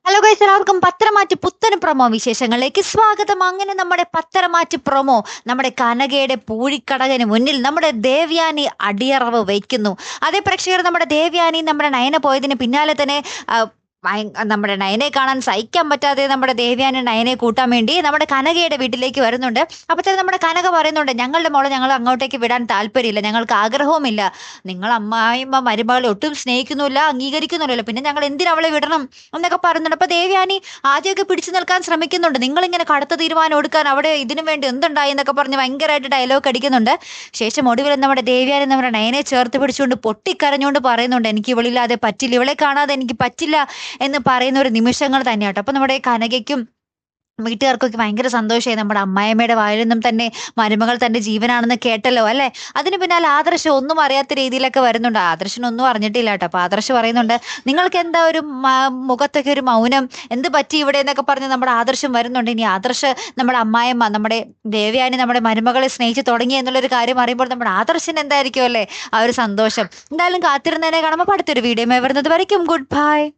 Hello guys, എല്ലാവർക്കും പത്രമാറ്റ് പുത്തൻ promo വിശേഷങ്ങളിലേക്ക് സ്വാഗതം. അങ്ങനെ നമ്മുടെ പത്രമാറ്റ് പ്രൊമോ നമ്മുടെ കനകയുടെ പൂഴിക്കടകന് മുന്നിൽ നമ്മുടെ ദേവ്യാനി അടിയറവ് വയ്ക്കുന്നു. അതേ പ്രേക്ഷകർ, നമ്മുടെ ദേവ്യാനി നമ്മുടെ നയന പോയതിന് പിന്നാലെ തന്നെ നമ്മുടെ നയനെ കാണാൻ സഹിക്കാൻ പറ്റാതെ നമ്മുടെ ദേവ്യാനി നയനെ കൂട്ടാൻ വേണ്ടി നമ്മുടെ കനകയുടെ വീട്ടിലേക്ക് വരുന്നുണ്ട്. അപ്പോൾ തന്നെ നമ്മുടെ കനക പറയുന്നുണ്ട്, ഞങ്ങളുടെ മോളെ ഞങ്ങൾ അങ്ങോട്ടേക്ക് വിടാൻ താല്പര്യമില്ല, ഞങ്ങൾക്ക് ആഗ്രഹവുമില്ല. നിങ്ങൾ അമ്മായിമ്മ മരുമകളെ ഒട്ടും സ്നേഹിക്കുന്നില്ല, അംഗീകരിക്കുന്നില്ലല്ലോ, പിന്നെ ഞങ്ങൾ എന്തിനു അവളെ വിടണം എന്നൊക്കെ പറയുന്നുണ്ട്. അപ്പൊ ദേവ്യാനി ആദ്യമൊക്കെ പിടിച്ചു നിൽക്കാൻ ശ്രമിക്കുന്നുണ്ട്. നിങ്ങളിങ്ങനെ കടുത്ത തീരുമാനം എടുക്കാൻ അവിടെ ഇതിനു വേണ്ടി എന്തുണ്ടായി എന്നൊക്കെ പറഞ്ഞ് ഭയങ്കരമായിട്ട് ഡയലോഗ് അടിക്കുന്നുണ്ട്. ശേഷം ഒടുവിൽ നമ്മുടെ ദേവ്യാനി നമ്മുടെ നയനെ ചേർത്ത് പിടിച്ചുകൊണ്ട് പൊട്ടിക്കരഞ്ഞുകൊണ്ട് പറയുന്നുണ്ട്, എനിക്ക് ഇവളില്ലാതെ പറ്റില്ല, ഇവളെ കാണാതെ എനിക്ക് പറ്റില്ല എന്ന് പറയുന്ന ഒരു നിമിഷങ്ങൾ തന്നെയാട്ടോ. അപ്പൊ നമ്മുടെ കനകയ്ക്കും വീട്ടുകാർക്കൊക്കെ ഭയങ്കര സന്തോഷമായി. നമ്മുടെ അമ്മായിയമ്മയുടെ വായിൽ നിന്നും തന്നെ മരുമകൾ തന്റെ ജീവനാണെന്ന് കേട്ടല്ലോ അല്ലെ. അതിന് പിന്നാലെ ആദർശ് ഒന്നും അറിയാത്ത രീതിയിലൊക്കെ വരുന്നുണ്ട്. ആദർശിനൊന്നും അറിഞ്ഞിട്ടില്ല കേട്ടോ. അപ്പൊ ആദർശ് പറയുന്നുണ്ട്, നിങ്ങൾക്ക് എന്താ ഒരു മുഖത്തൊക്കെ ഒരു മൗനം, എന്ത് പറ്റി ഇവിടെ എന്നൊക്കെ പറഞ്ഞ് നമ്മുടെ ആദർശം വരുന്നുണ്ട്. ഇനി ആദർശ് നമ്മുടെ അമ്മായിയമ്മ നമ്മുടെ ദേവയാനി നമ്മുടെ മരുമകളെ സ്നേഹിച്ച് തുടങ്ങി എന്നുള്ളൊരു കാര്യം അറിയുമ്പോൾ നമ്മുടെ ആദർശന് എന്തായിരിക്കും അല്ലേ ആ ഒരു സന്തോഷം. എന്തായാലും കാത്തിരുന്നതിനെ കാണുമ്പോൾ അടുത്തൊരു വീഡിയോ വരുന്നത് വരയ്ക്കും ഗുഡ് ബൈ.